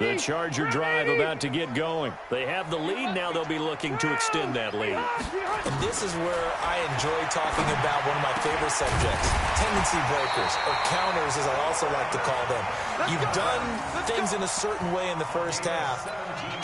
The Charger drive about to get going. They have the lead now. They'll be looking to extend that lead. And this is where I enjoy talking about one of my favorite subjects, tendency breakers, or counters as I also like to call them. You've done things in a certain way in the first half,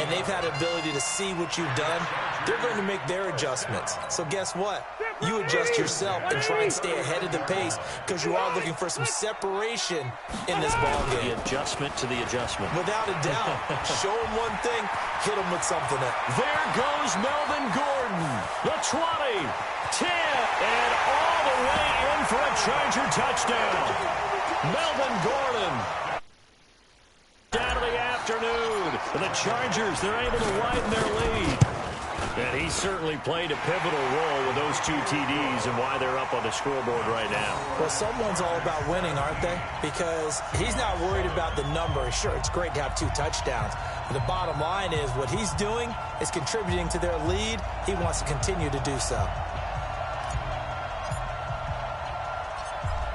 and they've had the ability to see what you've done. They're going to make their adjustments. So guess what? You adjust yourself and try and stay ahead of the pace because you are looking for some separation in this ballgame. The adjustment to the adjustment. Without a doubt. Show them one thing, hit them with something else. There goes Melvin Gordon. The 20, 10, and all the way in for a Charger touchdown. Melvin Gordon. Down to the afternoon. The Chargers, they're able to widen their lead. And he certainly played a pivotal role with those 2 TDs and why they're up on the scoreboard right now. Well, someone's all about winning, aren't they? Because he's not worried about the number. Sure, it's great to have 2 touchdowns. But the bottom line is what he's doing is contributing to their lead. He wants to continue to do so.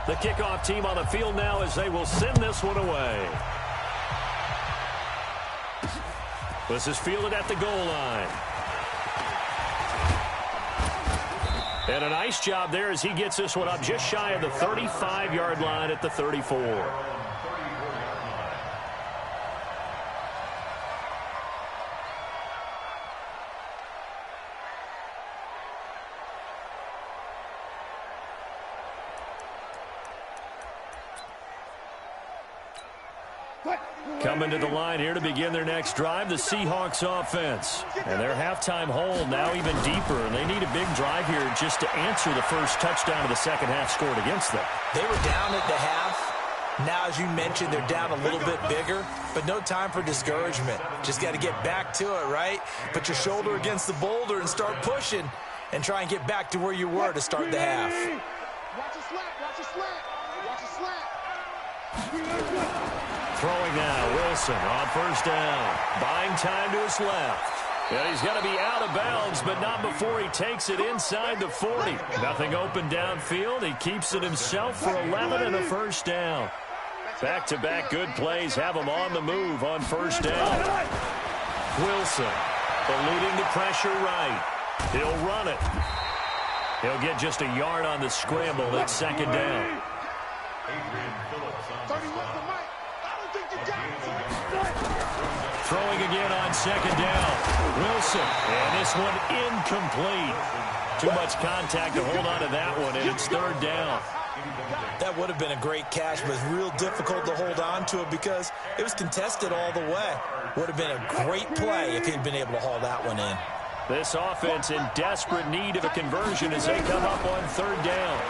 The kickoff team on the field now as they will send this one away. This is fielded at the goal line. And a nice job there as he gets this one up just shy of the 35-yard line at the 34. Coming to the line here to begin their next drive, the Seahawks offense. And their halftime hold now even deeper, and they need a big drive here just to answer the first touchdown of the second half scored against them. They were down at the half. Now, as you mentioned, they're down a little bit bigger, but no time for discouragement. Just got to get back to it, right? Put your shoulder against the boulder and start pushing and try and get back to where you were to start the half. Watch a slant, watch a slant, watch a slant. Throwing now, Wilson on first down. Buying time to his left. And he's going to be out of bounds, but not before he takes it inside the 40. Nothing open downfield. He keeps it himself for 11 and a first down. Back-to-back good plays have him on the move on first down. Wilson eluding the pressure right. He'll run it. He'll get just a yard on the scramble at second down. Throwing again on second down. Wilson. And this one incomplete. Too much contact to hold on to that one, and it's third down. That would have been a great catch, but it's real difficult to hold on to it because it was contested all the way. Would have been a great play if he'd been able to haul that one in. This offense in desperate need of a conversion as they come up on third down.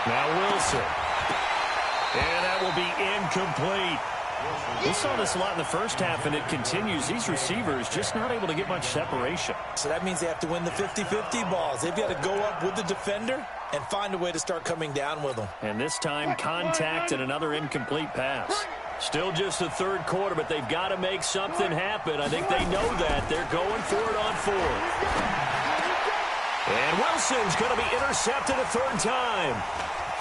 Now Wilson. And that will be incomplete. We saw this a lot in the first half, and it continues. These receivers just not able to get much separation. So that means they have to win the 50-50 balls. They've got to go up with the defender and find a way to start coming down with them. And this time, contact and another incomplete pass. Still just the third quarter, but they've got to make something happen. I think they know that. They're going for it on fourth. And Wilson's going to be intercepted a third time.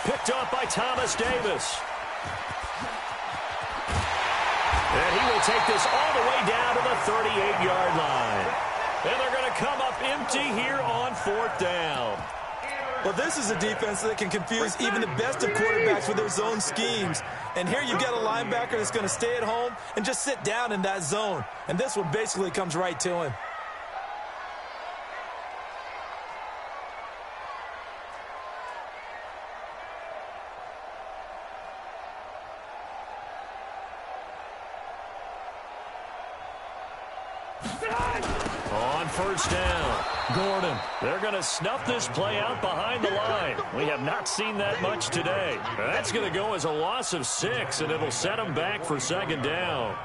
Picked up by Thomas Davis. And he will take this all the way down to the 38-yard line. And they're going to come up empty here on fourth down. Well, this is a defense that can confuse even the best of quarterbacks with their zone schemes. And here you've got a linebacker that's going to stay at home and just sit down in that zone. And this one basically comes right to him. On first down, Gordon. They're going to snuff this play out behind the line. We have not seen that much today. That's going to go as a loss of 6, and it'll set them back for second down.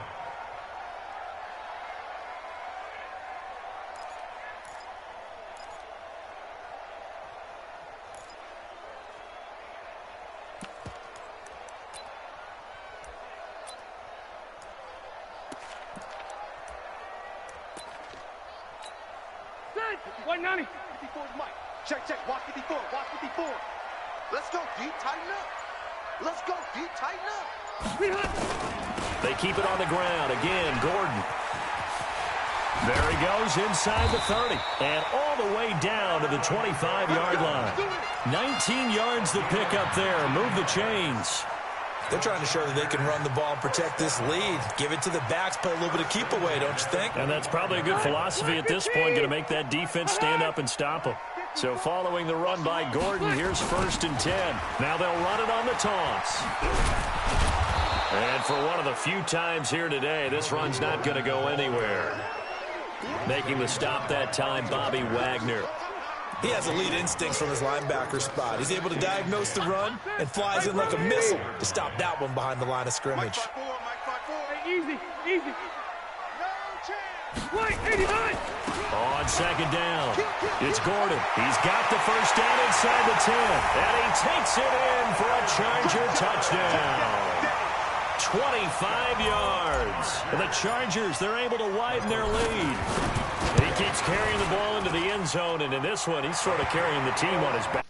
Check, watch 54, watch 54. Let's go, D, tighten up. Let's go, D, tighten up. They keep it on the ground. Again, Gordon. There he goes inside the 30 and all the way down to the 25-yard line. 19 yards to pick up there. Move the chains. They're trying to show that they can run the ball and protect this lead. Give it to the backs, play a little bit of keep away, don't you think? And that's probably a good philosophy at this point, going to make that defense stand up and stop them. So following the run by Gordon, here's 1st and 10. Now they'll run it on the toss. And for one of the few times here today, this run's not going to go anywhere. Making the stop that time, Bobby Wagner. He has elite instincts from his linebacker spot. He's able to diagnose the run and flies in like a missile to stop that one behind the line of scrimmage. Hey, easy, easy. No chance. Wait, 89. On 2nd down, it's Gordon. He's got the 1st down inside the 10. And he takes it in for a Charger touchdown. 25 yards. And the Chargers, they're able to widen their lead. And he keeps carrying the ball into the end zone, and in this one, he's sort of carrying the team on his back.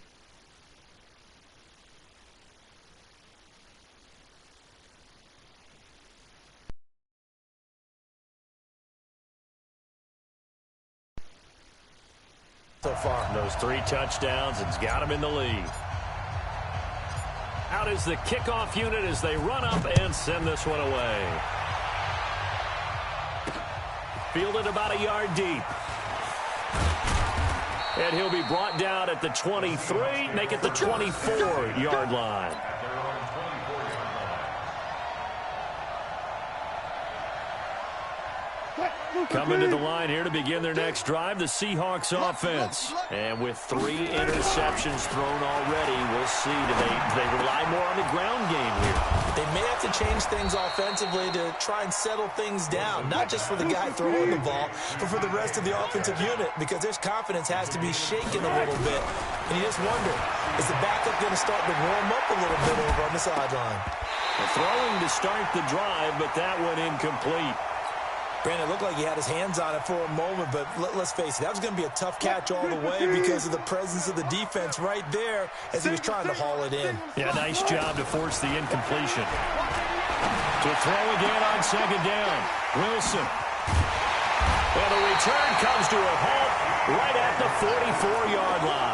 So far. Those 3 touchdowns, and it's got him in the lead. Out is the kickoff unit as they run up and send this one away. Fielded about a yard deep. And he'll be brought down at the 23, make it the 24-yard line. Coming to the line here to begin their next drive, the Seahawks offense. And with 3 interceptions thrown already, we'll see. Do they rely more on the ground game here? They may have to change things offensively to try and settle things down, not just for the guy throwing the ball, but for the rest of the offensive unit, because their confidence has to be shaken a little bit. And you just wonder, is the backup going to start to warm up a little bit over on the sideline? Throwing to start the drive, but that one incomplete. Brandon, it looked like he had his hands on it for a moment, but let's face it, that was going to be a tough catch all the way because of the presence of the defense right there as he was trying to haul it in. Yeah, nice job to force the incompletion. To throw again on 2nd down. Wilson. Well, the return comes to a halt right at the 44-yard line.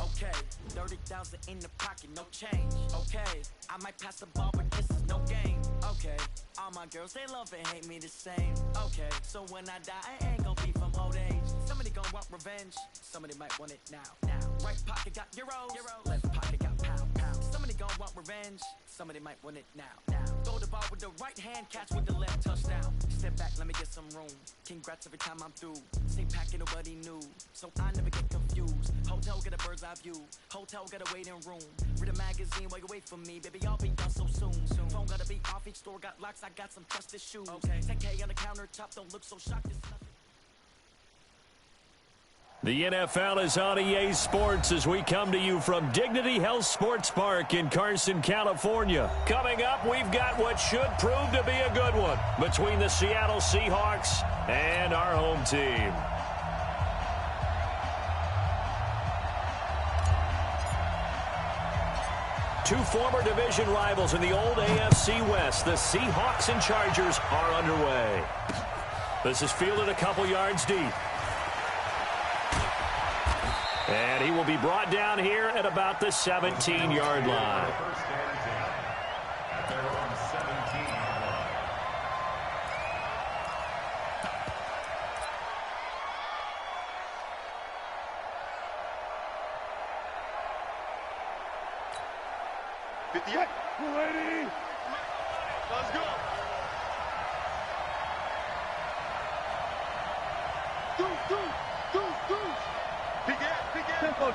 Okay, 30,000 in the pocket, no change. Okay, I might pass the ball, but this is no game. Okay, all my girls, they love and hate me the same. Okay, so when I die, I ain't gonna be from old age. Somebody gonna want revenge, somebody might want it now. Right pocket got euros, left pocket got pound. Somebody gonna want revenge, somebody might want it now. Throw the ball with the right hand, catch with the left, touchdown. Step back, let me get some room. Congrats every time I'm through. Stay packing nobody new, so I never get confused. Hotel get a bird's eye view, hotel get a waiting room. Read a magazine while you wait for me, baby, I'll be done so soon. Phone gotta be off, each store got locks, I got some trusted shoes. Okay, 10K on the countertop, don't look so shocked, it's nothing. The NFL is on EA Sports as we come to you from Dignity Health Sports Park in Carson, California. Coming up, we've got what should prove to be a good one between the Seattle Seahawks and our home team. Two former division rivals in the old AFC West, the Seahawks and Chargers, are underway. This is fielded a couple yards deep. And he will be brought down here at about the 17-yard line.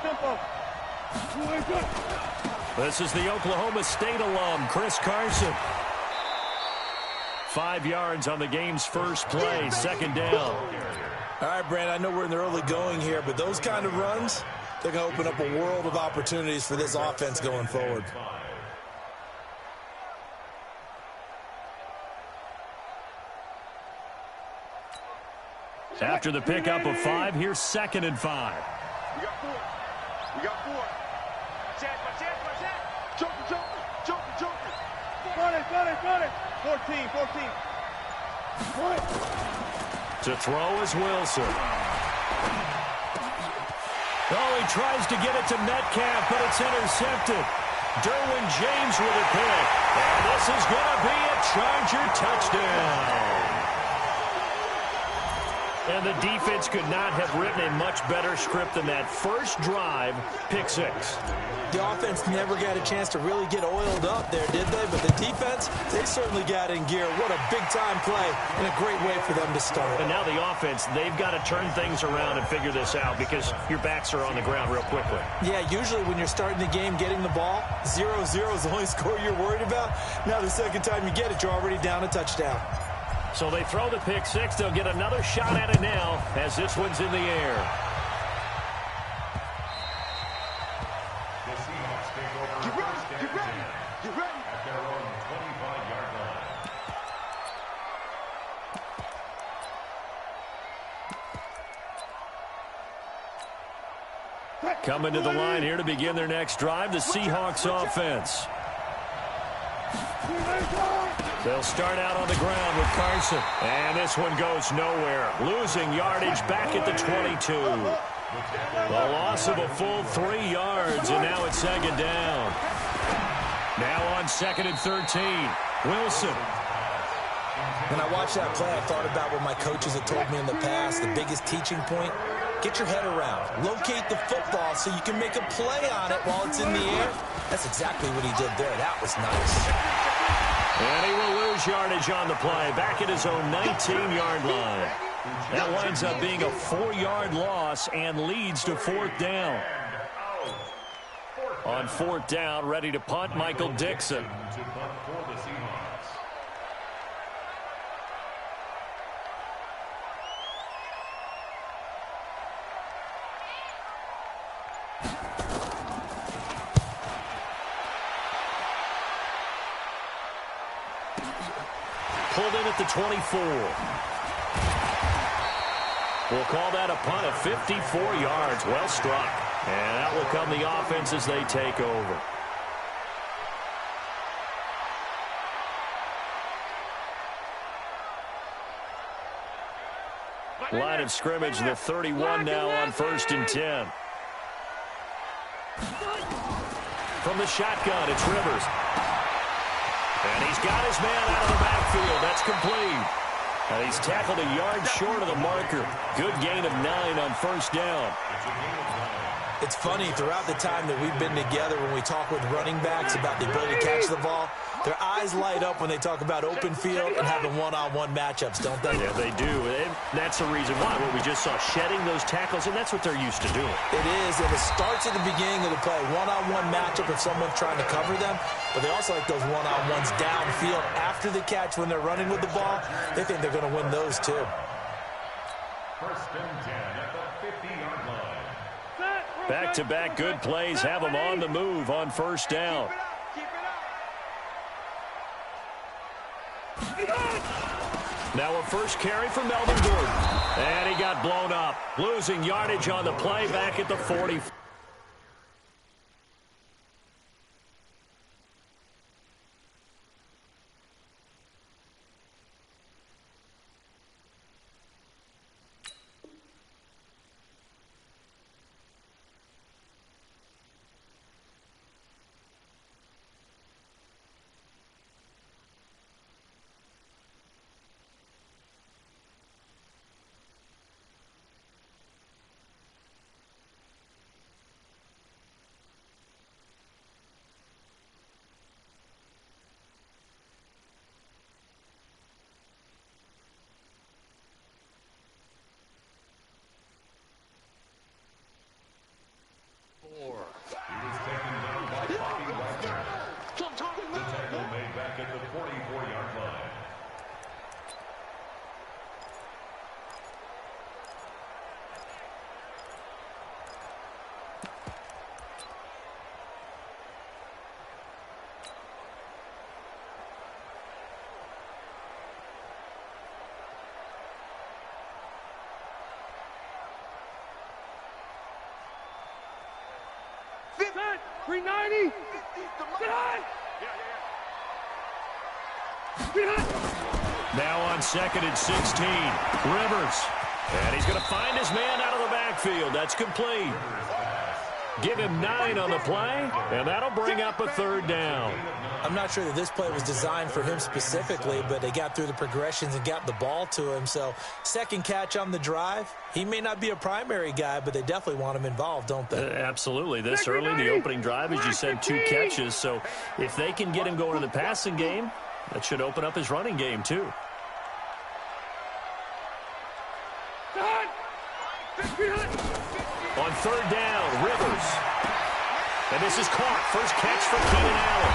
Tempo. This is the Oklahoma State alum, Chris Carson. 5 yards on the game's first play, second down. All right, Brandon, I know we're in the early going here, but those kind of runs, they're going to open up a world of opportunities for this offense going forward. After the pickup of 5, here's 2nd and 5. We got 4. Joker. Run it. 14. To throw is Wilson. Oh, he tries to get it to Metcalf, but it's intercepted. Derwin James with a pick. And this is going to be a Charger touchdown. And the defense could not have written a much better script than that first drive, pick 6. The offense never got a chance to really get oiled up there, did they? But the defense, they certainly got in gear. What a big-time play and a great way for them to start. And now the offense, they've got to turn things around and figure this out because your backs are on the ground real quickly. Yeah, usually when you're starting the game, getting the ball, 0-0 is the only score you're worried about. Now the second time you get it, you're already down a touchdown. So they throw the pick 6. They'll get another shot at it now as this one's in the air. Get ready. At their own 25-yard line. Coming to the line here to begin their next drive, the Seahawks offense. They'll start out on the ground with Carson. And this one goes nowhere. Losing yardage back at the 22. The loss of a full 3 yards, and now it's 2nd down. Now on 2nd and 13. Wilson. When I watched that play, I thought about what my coaches had told me in the past. The biggest teaching point, get your head around. Locate the football so you can make a play on it while it's in the air. That's exactly what he did there. That was nice. And he will lose yardage on the play, back at his own 19-yard line. That winds up being a 4-yard loss and leads to 4th down. On 4th down, ready to punt, Michael Dixon. Pulled in at the 24. We'll call that a punt of 54 yards. Well struck. And out will come the offense as they take over. Line of scrimmage, the 31 now on 1st and 10. From the shotgun, it's Rivers. And he's got his man out of the backfield. That's complete. And he's tackled a yard short of the marker. Good gain of 9 on 1st down. It's funny, throughout the time that we've been together, when we talk with running backs about the ability to catch the ball, their eyes light up when they talk about open field and having one-on-one matchups, don't they? Yeah, they do. And that's the reason why. What we just saw, shedding those tackles, and that's what they're used to doing. It is, and it starts at the beginning of the play. One-on-one matchup if someone's trying to cover them, but they also like those one-on-ones downfield after the catch when they're running with the ball. They think they're going to win those, too. 1st and 10 at the 50-yard line. Back-to-back good plays have them on the move on 1st down. Now a first carry for Melvin Gordon. And he got blown up. Losing yardage on the play back at the 40. Set. 390. Now on 2nd and 16, Rivers. And he's going to find his man out of the backfield. That's complete. Give him 9 on the play, and that'll bring up a 3rd down. I'm not sure that this play was designed for him specifically, but they got through the progressions and got the ball to him. So 2nd catch on the drive. He may not be a primary guy, but they definitely want him involved, don't they? Absolutely. This early in the opening drive, as you said, 2 catches. So if they can get him going in the passing game, that should open up his running game too. On 3rd down, Rivers. And this is caught. First catch for Keenan Allen.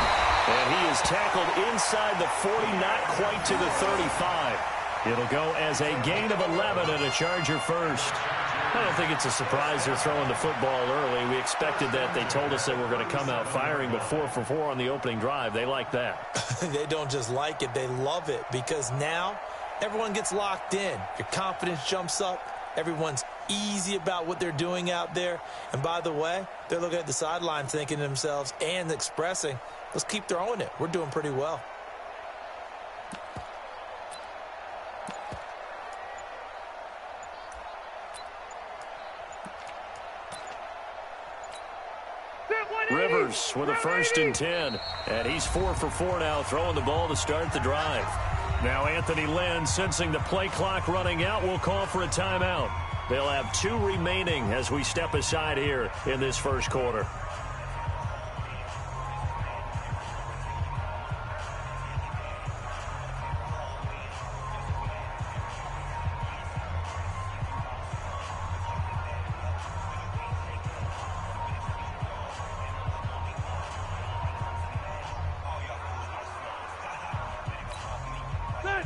And he is tackled inside the 40, not quite to the 35. It'll go as a gain of 11 and a Charger first. I don't think it's a surprise they're throwing the football early. We expected that. They told us they were going to come out firing, but 4 for 4 on the opening drive. They like that. They don't just like it. They love it because now everyone gets locked in. Your confidence jumps up. Everyone's easy about what they're doing out there. And by the way, they're looking at the sideline thinking to themselves and expressing, let's keep throwing it. We're doing pretty well. Rivers with a 1st and 10. And he's 4 for 4 now, throwing the ball to start the drive. Now Anthony Lynn, sensing the play clock running out, will call for a timeout. They'll have 2 remaining as we step aside here in this first quarter.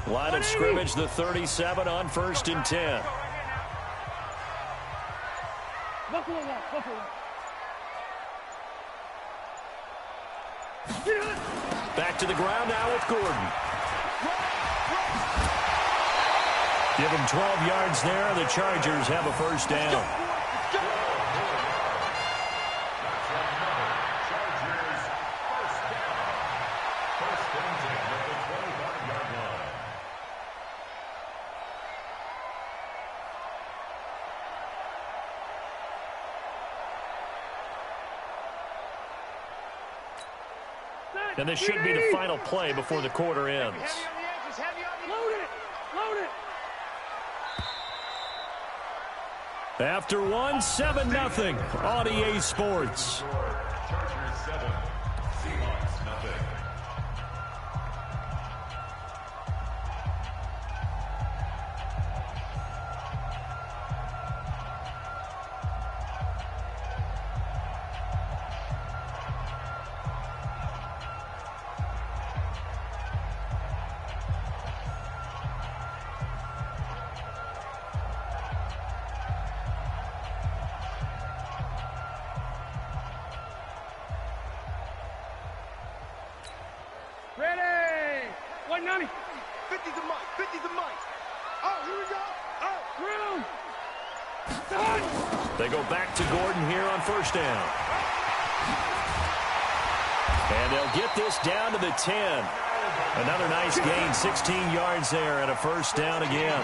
Line of scrimmage, the 37 on 1st and 10. Back to the ground now with Gordon. Give him 12 yards there. The Chargers have a 1st down. And this should be the final play before the quarter ends. After 1, 7-0 on EA Sports. Chargers 7, Seahawks nothing. Ready! 190. 50's a mic. 50's a mic. Oh, here we go. Oh, through. Done. They go back to Gordon here on 1st down. And they'll get this down to the 10. Another nice gain, 16 yards there and a 1st down again.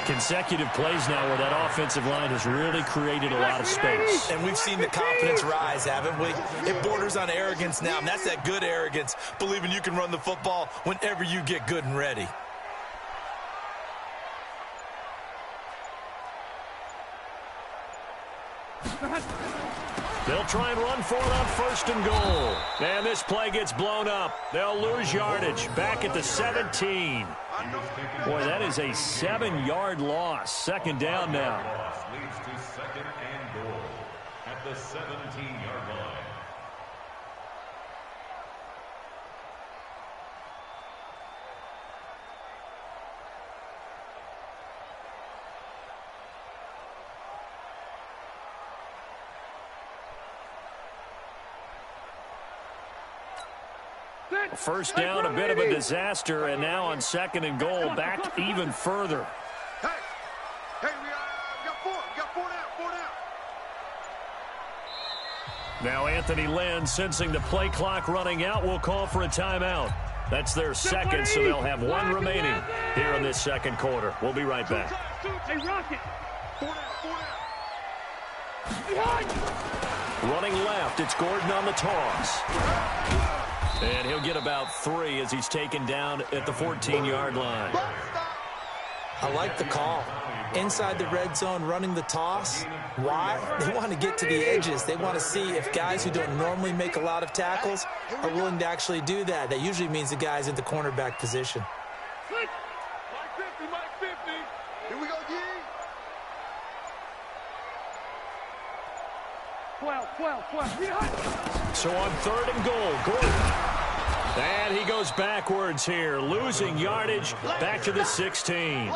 Consecutive plays now where that offensive line has really created a lot of space. And we've seen the confidence rise, haven't we? It borders on arrogance now, and that's that good arrogance, believing you can run the football whenever you get good and ready. They'll try and run for it on 1st and goal. And this play gets blown up. They'll lose yardage back at the 17. Boy, that is a 7-yard loss. 2nd down now. Loss leads to 2nd and goal at the 17-yard line. First down, a bit of a disaster, and now on 2nd and goal, back even further. Hey, we got 4. We got 4 down. 4 Now Anthony Lynn, sensing the play clock running out, will call for a timeout. That's their second, so they'll have one remaining here in this second quarter. We'll be right back. Hey, Rocket. Running left, it's Gordon on the toss. And he'll get about 3 as he's taken down at the 14-yard line. I like the call. Inside the red zone, running the toss. Why? They want to get to the edges. They want to see if guys who don't normally make a lot of tackles are willing to actually do that. That usually means the guy's in the cornerback position. Mike 50, Mike 50. Here we go, G. 12. So on 3rd and goal, Gordon. And he goes backwards here, losing yardage back to the 16.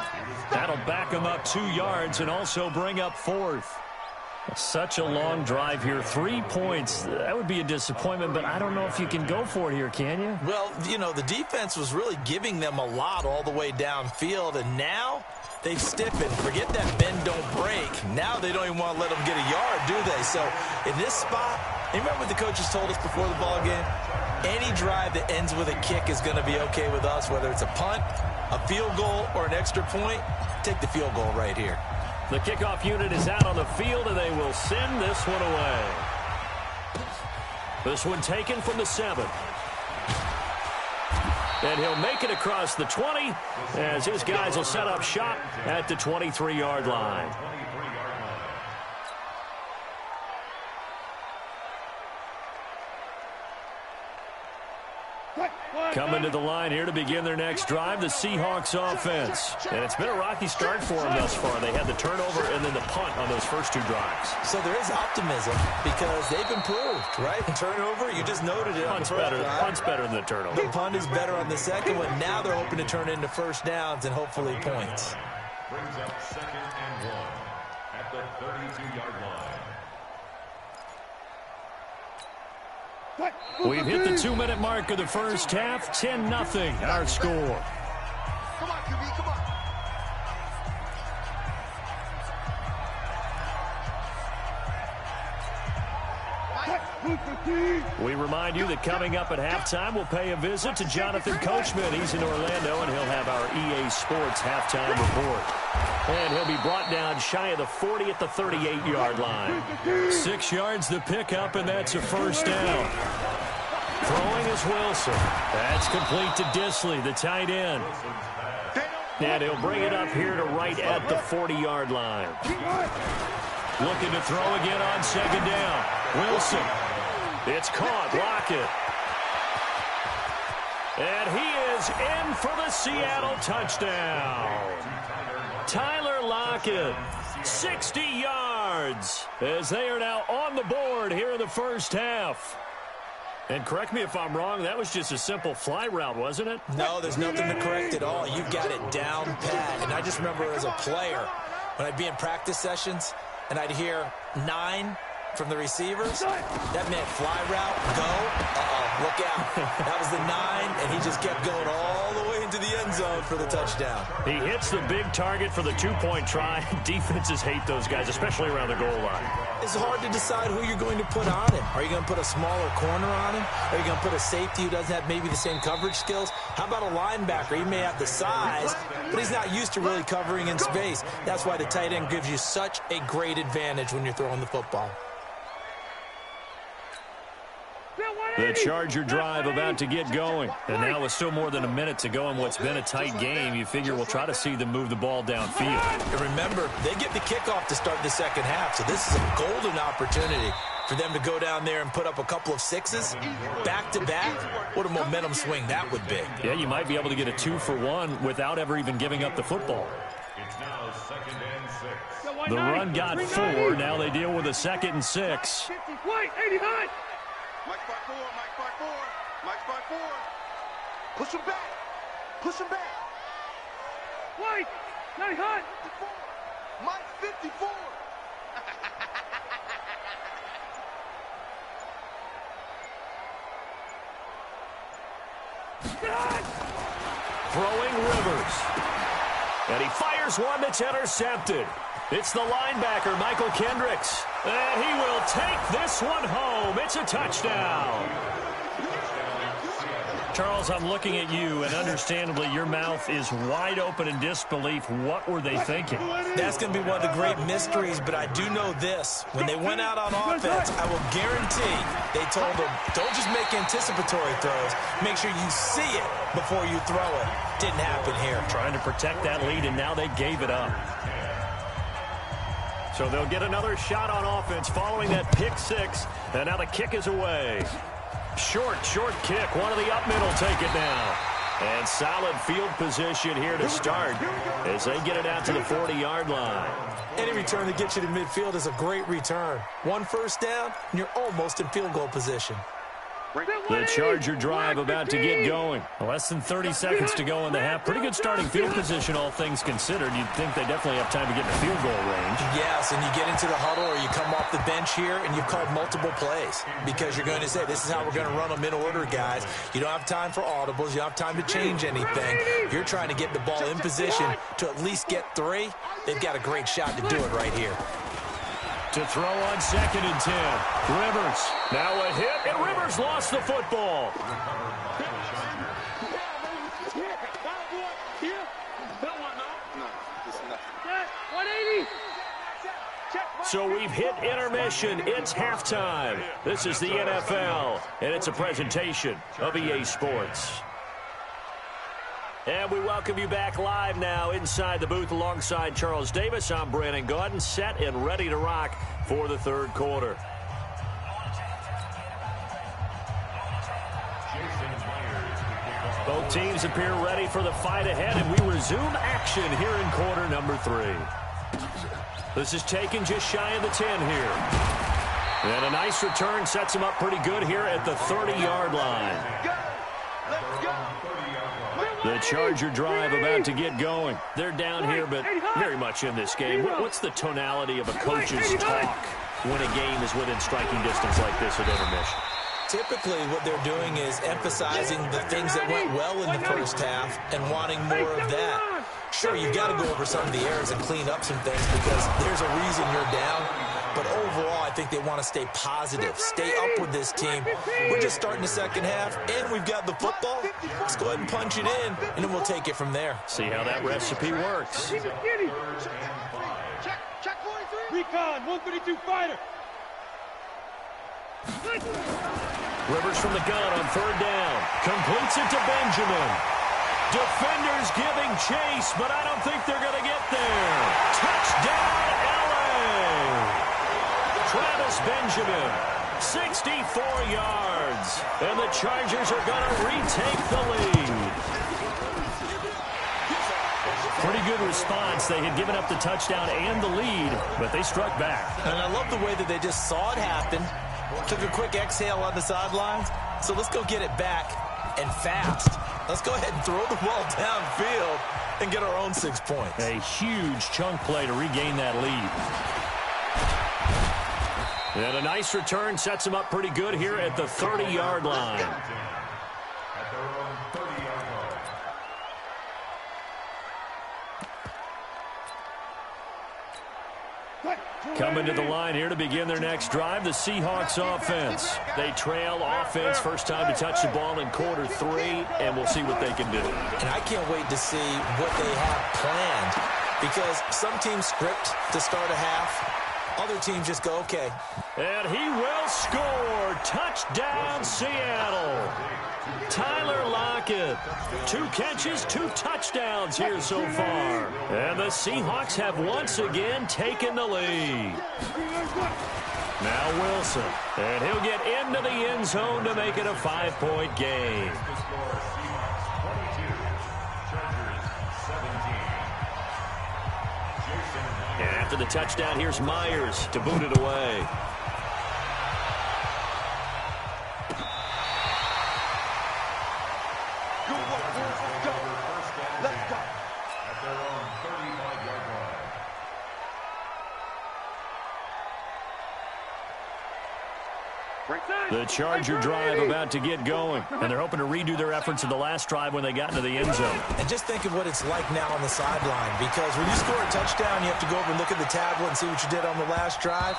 That'll back him up 2 yards and also bring up 4th. Such a long drive here. 3 points. That would be a disappointment, but I don't know if you can go for it here, can you? Well, you know, the defense was really giving them a lot all the way downfield, and now they've stiffened. Forget that bend, don't break. Now they don't even want to let them get a yard, do they? So in this spot, you remember what the coaches told us before the ball game? Any drive that ends with a kick is going to be okay with us, whether it's a punt, a field goal, or an extra point. Take the field goal right here. The kickoff unit is out on the field, and they will send this one away. This one taken from the 7. And he'll make it across the 20 as his guys will set up shop at the 23-yard line. Coming to the line here to begin their next drive, the Seahawks offense. And it's been a rocky start for them thus far. They had the turnover and then the punt on those first 2 drives. So there is optimism because they've improved, right? Turnover, you just noted it. Punt's better than the turnover. The punt is better on the second one. Now they're hoping to turn into first downs and hopefully points. Brings up 2nd and 1 at the 32-yard line. We've hit the 2-minute mark of the first half. 10-0 our score. Come on, QB, come on. We remind you that coming up at halftime, we'll pay a visit to Jonathan Coachman. He's in Orlando, and he'll have our EA Sports halftime report. And he'll be brought down shy of the 40 at the 38-yard line. 6 yards to pick up, and that's a first down. Throwing is Wilson. That's complete to Disley, the tight end. And he'll bring it up here to right at the 40-yard line. Looking to throw again on 2nd down. Wilson. It's caught. Lockett. And he is in for the Seattle touchdown. Tyler Lockett, 60 yards, as they are now on the board here in the first half. And correct me if I'm wrong, that was just a simple fly route, wasn't it? No, there's nothing to correct at all. You've got it down pat. And I just remember as a player, when I'd be in practice sessions, and I'd hear 9 from the receivers, that meant fly route, go, look out. That was the 9, and he just kept going all the way into the end zone for the touchdown. He hits the big target for the 2-point try. Defenses hate those guys, especially around the goal line. It's hard to decide who you're going to put on him. Are you going to put a smaller corner on him? Are you going to put a safety who doesn't have maybe the same coverage skills? How about a linebacker? He may have the size, but he's not used to really covering in space. That's why the tight end gives you such a great advantage when you're throwing the football. The Charger drive about to get going. And now with still more than a minute to go in what's been a tight game, you figure we'll try to see them move the ball downfield. And remember, they get the kickoff to start the second half, so this is a golden opportunity for them to go down there and put up a couple of 6s back-to-back. What a momentum swing that would be. Yeah, you might be able to get a 2-for-1 without ever even giving up the football. It's now 2nd and 6. The run got 4. Now they deal with a 2nd and 6. Wait, 80 high. Mike spot 4, Mike spot 4, Mike spot 4. Push him back. Push him back. Wait, 90 high. 54. Mike 54. Throwing Rivers. And he fires one that's intercepted. It's the linebacker, Michael Kendricks. And he will take this one home. It's a touchdown. Charles, I'm looking at you, and understandably, your mouth is wide open in disbelief. What were they thinking? That's going to be one of the great mysteries, but I do know this. When they went out on offense, I will guarantee they told them, don't just make anticipatory throws. Make sure you see it before you throw it. Didn't happen here. Trying to protect that lead, and now they gave it up. So they'll get another shot on offense following that pick six, and now the kick is away. Short kick. One of the up middle take it now. And solid field position here to start as they get it out to the 40-yard line. Any return that gets you to midfield is a great return. One first down, and you're almost in field goal position. The Charger drive about to get going. Less than 30 seconds to go in the half. Pretty good starting field position, all things considered. You'd think they definitely have time to get in the field goal range. Yes, and you get into the huddle or you come off the bench here and you've called multiple plays because you're going to say, this is how we're going to run them in order, guys. You don't have time for audibles. You don't have time to change anything. You're trying to get the ball in position to at least get 3. They've got a great shot to do it right here. To throw on 2nd and 10. Rivers. Now a hit, and Rivers lost the football. So we've hit intermission. It's halftime. This is the NFL, and it's a presentation of EA Sports. And we welcome you back live now inside the booth alongside Charles Davis. I'm Brandon Gaudin, set and ready to rock for the third quarter. Both teams appear ready for the fight ahead, and we resume action here in quarter number 3. This is taken just shy of the 10 here. And a nice return sets him up pretty good here at the 30-yard line. The Charger drive about to get going. They're down here, but very much in this game. What's the tonality of a coach's talk when a game is within striking distance like this at intermission? Typically, what they're doing is emphasizing the things that went well in the first half and wanting more of that. Sure, you've got to go over some of the errors and clean up some things because there's a reason you're down. But overall, I think they want to stay positive, stay up with this team. We're just starting the second half, and we've got the football. Let's go ahead and punch it in, and then we'll take it from there. See how that recipe works. Recon, 132 fighter. Rivers from the gun on 3rd down. Completes it to Benjamin. Defenders giving chase, but I don't think they're going to get there. Touchdown, LA! Travis Benjamin, 64 yards. And the Chargers are going to retake the lead. Pretty good response. They had given up the touchdown and the lead, but they struck back. And I love the way that they just saw it happen. Took a quick exhale on the sidelines. So let's go get it back and fast. Let's go ahead and throw the ball downfield and get our own 6 points. A huge chunk play to regain that lead. And a nice return sets them up pretty good here at the 30-yard line. At their own 30-yard line. Coming to the line here to begin their next drive, the Seahawks offense. They trail offense, first time to touch the ball in quarter 3, and we'll see what they can do. And I can't wait to see what they have planned because some teams script to start a half. Other teams just go, okay. And he will score. Touchdown, Seattle. Tyler Lockett. 2 catches, 2 touchdowns here so far. And the Seahawks have once again taken the lead. Now Wilson. And he'll get into the end zone to make it a 5-point game. And after the touchdown, here's Myers to boot it away. The Charger drive about to get going, and they're hoping to redo their efforts in the last drive when they got into the end zone. And just think of what it's like now on the sideline, because when you score a touchdown, you have to go over and look at the tablet and see what you did on the last drive.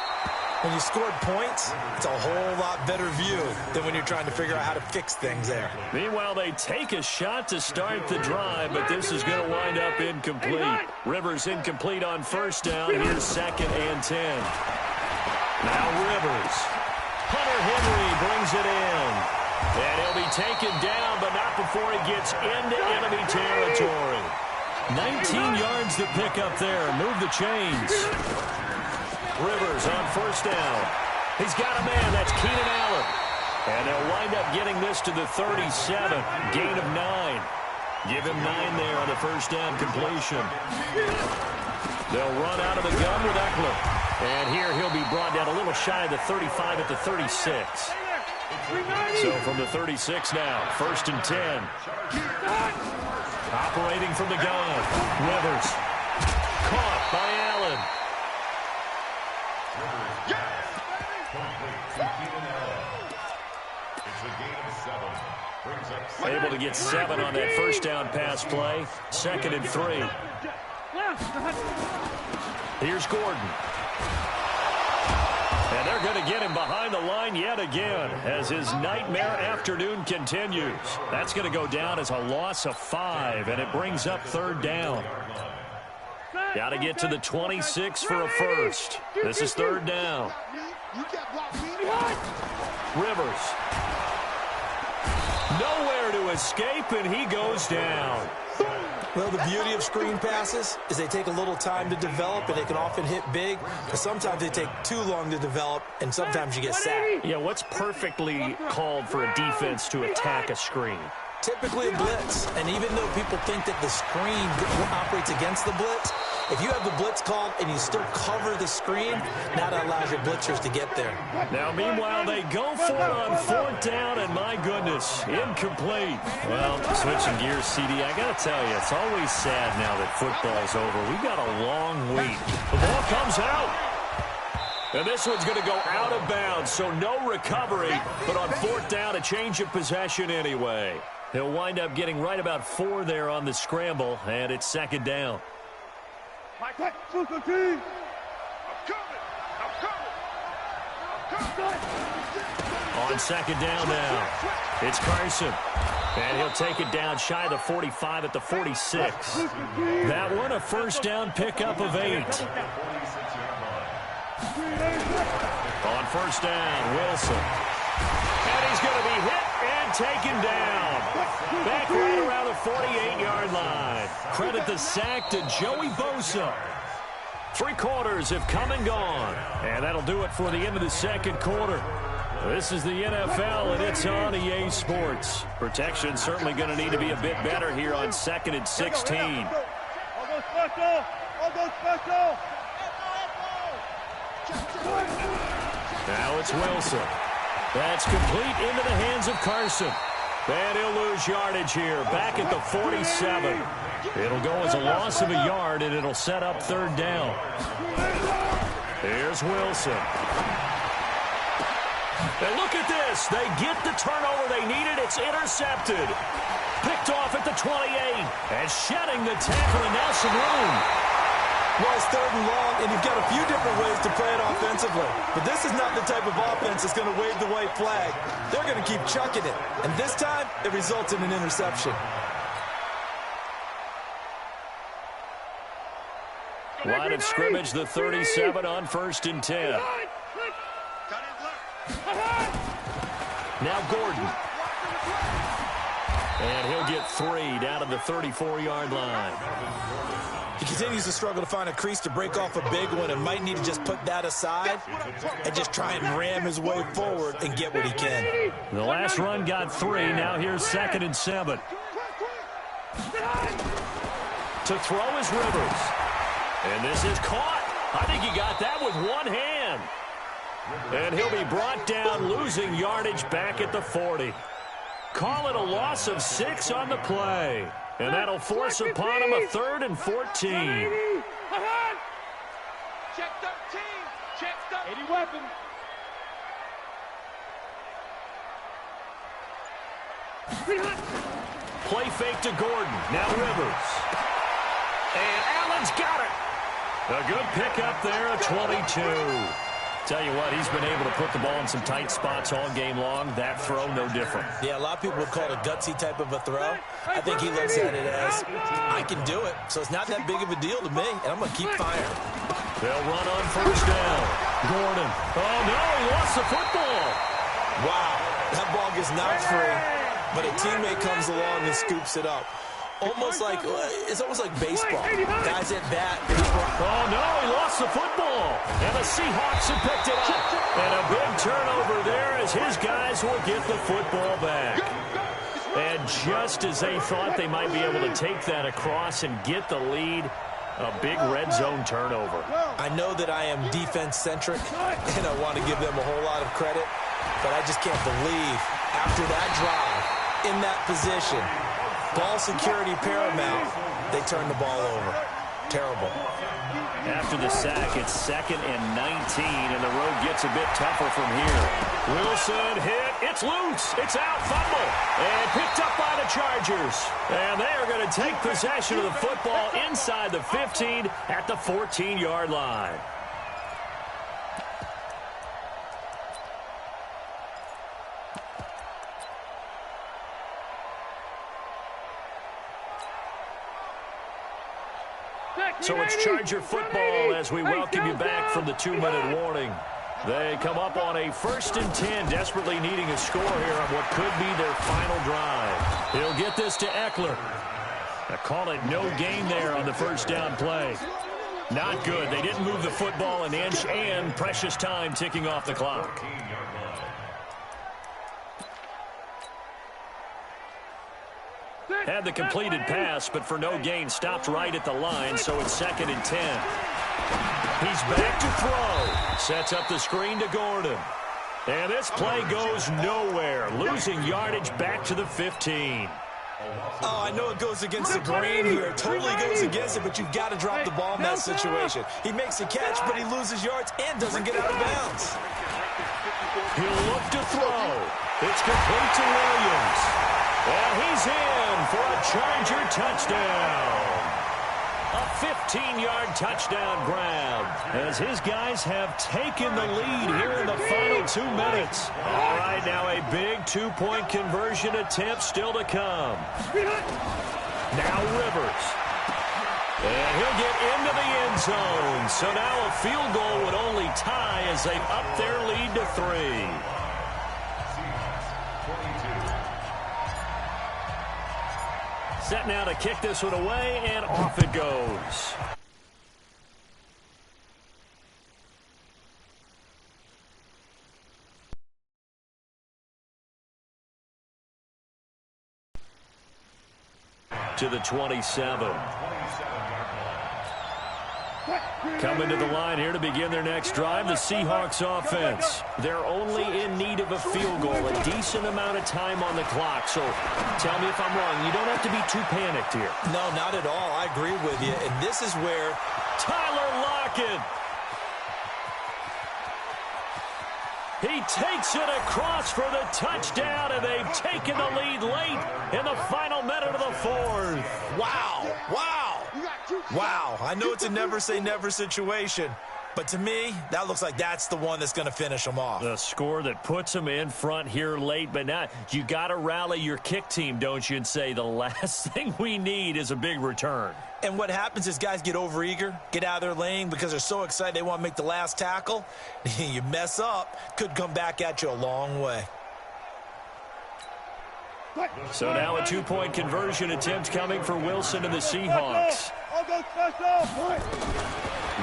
When you scored points, it's a whole lot better view than when you're trying to figure out how to fix things there. Meanwhile, they take a shot to start the drive, but this is going to wind up incomplete. Rivers incomplete on first down. Here's 2nd and 10. Now Rivers. Hunter Henry brings it in. And he'll be taken down, but not before he gets into enemy territory. 19 yards to pick up there. Move the chains. Rivers on first down. He's got a man. That's Keenan Allen. And they'll wind up getting this to the 37. Gain of 9. Give him 9 there on the first down completion. They'll run out of the gun with Eckler. And here he'll be brought down a little shy of the 35 at the 36. So from the 36 now, 1st and 10. Operating from the gun. Rivers. Caught by Allen. Able to get 7 on that first down pass play. 2nd and 3. Here's Gordon. And they're going to get him behind the line yet again as his nightmare afternoon continues. That's going to go down as a loss of 5, and it brings up 3rd down. Got to get to the 26 for a first. This is 3rd down. Rivers. Nowhere to escape, and he goes down. Well, the beauty of screen passes is they take a little time to develop, and they can often hit big. But sometimes they take too long to develop, and sometimes you get sacked. Yeah, what's perfectly called for a defense to attack a screen? Typically a blitz, and even though people think that the screen operates against the blitz, if you have the blitz called and you still cover the screen, now that allows your blitzers to get there. Now, meanwhile, they go for it on 4th down, and my goodness, incomplete. Well, switching gears, CD, I got to tell you, it's always sad now that football's over. We've got a long wait. The ball comes out. And this one's going to go out of bounds, so no recovery. But on 4th down, a change of possession anyway. He'll wind up getting right about 4 there on the scramble, and it's 2nd down. On 2nd down now, it's Carson. And he'll take it down shy of the 45 at the 46. That one a first down pickup of 8. On first down, Wilson. And he's going to be hit and taken down. Back right around the 48-yard line. Credit the sack to Joey Bosa. 3 quarters have come and gone. And that'll do it for the end of the 2nd quarter. This is the NFL, and it's on EA Sports. Protection certainly going to need to be a bit better here on 2nd and 16. Now it's Wilson. That's complete into the hands of Carson. And he'll lose yardage here, back at the 47. It'll go as a loss of a yard, and it'll set up 3rd down. Here's Wilson. And look at this. They get the turnover they needed. It's intercepted. Picked off at the 28. And shedding the tackle, and now some room. Well, it's 3rd and long, and you've got a few different ways to play it offensively. But this is not the type of offense that's going to wave the white flag. They're going to keep chucking it. And this time, it results in an interception. Line of scrimmage, the 37 on 1st and 10. Now Gordon. And he'll get 3 down to the 34-yard line. He continues to struggle to find a crease to break off a big one and might need to just put that aside and just try and ram his way forward and get what he can. The last run got 3. Now here's 2nd and 7. To throw is Rivers. And this is caught. I think he got that with one hand. And he'll be brought down, losing yardage back at the 40. Call it a loss of 6 on the play. And that'll force upon him a 3rd and 14. Check 13. Check 13. 80 weapons. Play fake to Gordon. Now Rivers. And Allen's got it. A good pickup there at 22. Tell you what, he's been able to put the ball in some tight spots all game long. That throw, no different. Yeah, a lot of people would call it a gutsy type of a throw. I think he looks at it as, I can do it, so it's not that big of a deal to me, and I'm going to keep firing. They'll run on first down. Gordon. Oh, no, he lost the football. Wow, that ball gets knocked free, but a teammate comes along and scoops it up. It's almost like baseball. Guys at bat. Oh, no, he lost the football. And the Seahawks have picked it up. And a big turnover there as his guys will get the football back. And just as they thought they might be able to take that across and get the lead, a big red zone turnover. I know that I am defense-centric, and I want to give them a whole lot of credit, but I just can't believe after that drive, in that position, ball security paramount, they turn the ball over. Terrible. After the sack, it's 2nd and 19, and the road gets a bit tougher from here. Wilson hit. It's loose. It's out. Fumble. And picked up by the Chargers. And they are going to take possession of the football inside the 15 at the 14-yard line. So it's Charger football as we welcome you back from the 2-minute warning. They come up on a 1st and 10, desperately needing a score here on what could be their final drive. He'll get this to Eckler. I call it no gain there on the first down play. Not good. They didn't move the football an inch, and precious time ticking off the clock. Had the completed pass, but for no gain, stopped right at the line, so it's 2nd and 10. He's back to throw. Sets up the screen to Gordon. And this play goes nowhere, losing yardage back to the 15. Oh, I know it goes against the grain here. It totally goes against it, but you've got to drop the ball in that situation. He makes a catch, but he loses yards and doesn't get out of bounds. He'll look to throw. It's complete to Williams. And he's in for a Charger touchdown. A 15-yard touchdown grab as his guys have taken the lead here in the final 2 minutes. All right, now a big 2-point conversion attempt still to come. Now Rivers. And he'll get into the end zone. So now a field goal would only tie as they've upped their lead to 3. Set now to kick this one away, and off it goes. To the 27. Coming to the line here to begin their next drive, the Seahawks offense. They're only in need of a field goal, a decent amount of time on the clock. So tell me if I'm wrong. You don't have to be too panicked here. No, not at all. I agree with you. And this is where Tyler Lockett. He takes it across for the touchdown, and they've taken the lead late in the final minute of the 4th. Wow. Wow. Wow. I know it's a never-say-never situation, but to me, that looks like that's the one that's going to finish them off. The score that puts them in front here late, but now you got to rally your kick team, don't you, and say the last thing we need is a big return. And what happens is guys get overeager, get out of their lane because they're so excited they want to make the last tackle. You mess up, could come back at you a long way. So now a 2-point conversion attempt coming for Wilson and the Seahawks.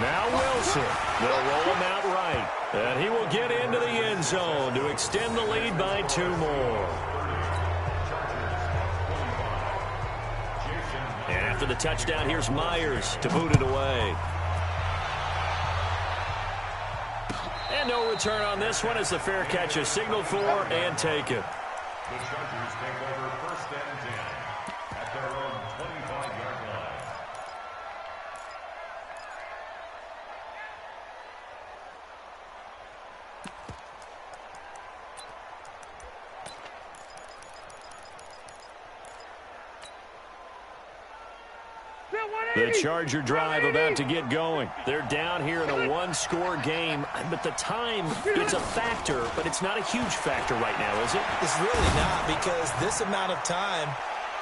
Now Wilson. They'll roll him out right. And he will get into the end zone to extend the lead by 2 more. And after the touchdown, here's Myers to boot it away. And no return on this one as the fair catch is signaled for and taken. The Chargers take over 1st and 10 at their own 25-yard line. The Charger drive about to get going. They're down here in a one-score game, but the time, it's a factor, but it's not a huge factor right now, is it? It's really not, because this amount of time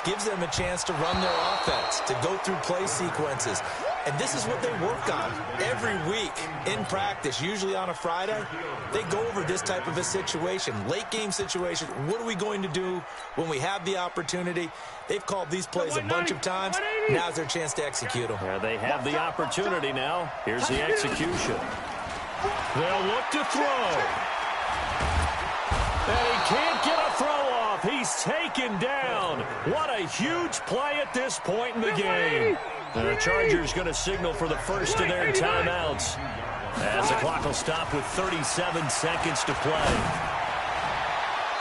gives them a chance to run their offense, to go through play sequences. And this is what they work on every week in practice, usually on a Friday. They go over this type of a situation, late game situation. What are we going to do when we have the opportunity? They've called these plays a bunch of times. Now's their chance to execute them. Yeah, they have the opportunity now. Here's the execution. They'll look to throw. And he can't get a throw off. He's taken down. What a huge play at this point in the game. And the Chargers going to signal for the first of their timeouts, as the clock will stop with 37 seconds to play.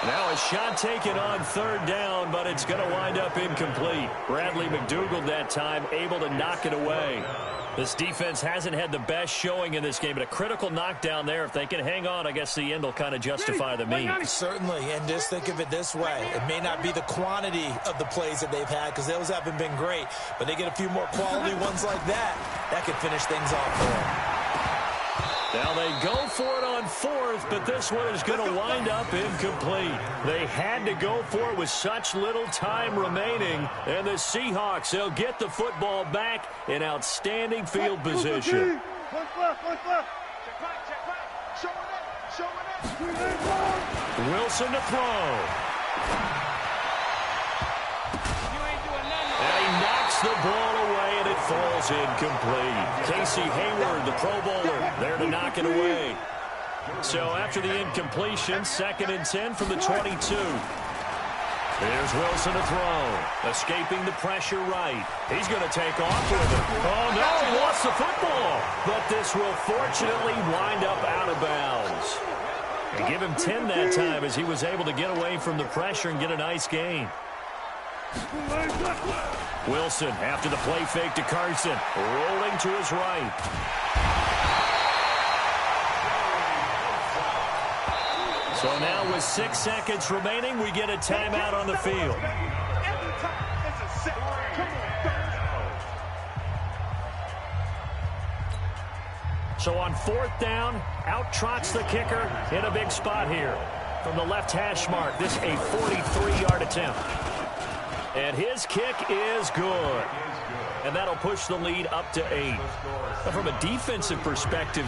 Now a shot taken on third down, but it's going to wind up incomplete. Bradley McDougald that time able to knock it away. This defense hasn't had the best showing in this game, but a critical knockdown there. If they can hang on, I guess the end will kind of justify the means. Certainly, and just think of it this way. It may not be the quantity of the plays that they've had, because those haven't been great, but they get a few more quality ones like that. That could finish things off for them. Now they go for it on fourth, but this one is going to wind up incomplete. They had to go for it with such little time remaining. And the Seahawks, they'll get the football back in outstanding field position. One left. Check back. Show it. Wilson to throw. And he knocks the ball away, and it falls incomplete. Casey Hayward, the Pro Bowler, there to knock it away. So after the incompletion, 2nd and 10 from the 22. Here's Wilson to throw. Escaping the pressure right. He's going to take off with it. Oh, no, he lost the football. But this will fortunately wind up out of bounds. And give him 10 that time, as he was able to get away from the pressure and get a nice gain. Wilson, after the play fake to Carson, rolling to his right. So now with 6 seconds remaining, we get a timeout on the field. So on 4th down, out trots the kicker in a big spot here. From the left hash mark, this a 43-yard attempt. And his kick is good. And that'll push the lead up to 8. But from a defensive perspective,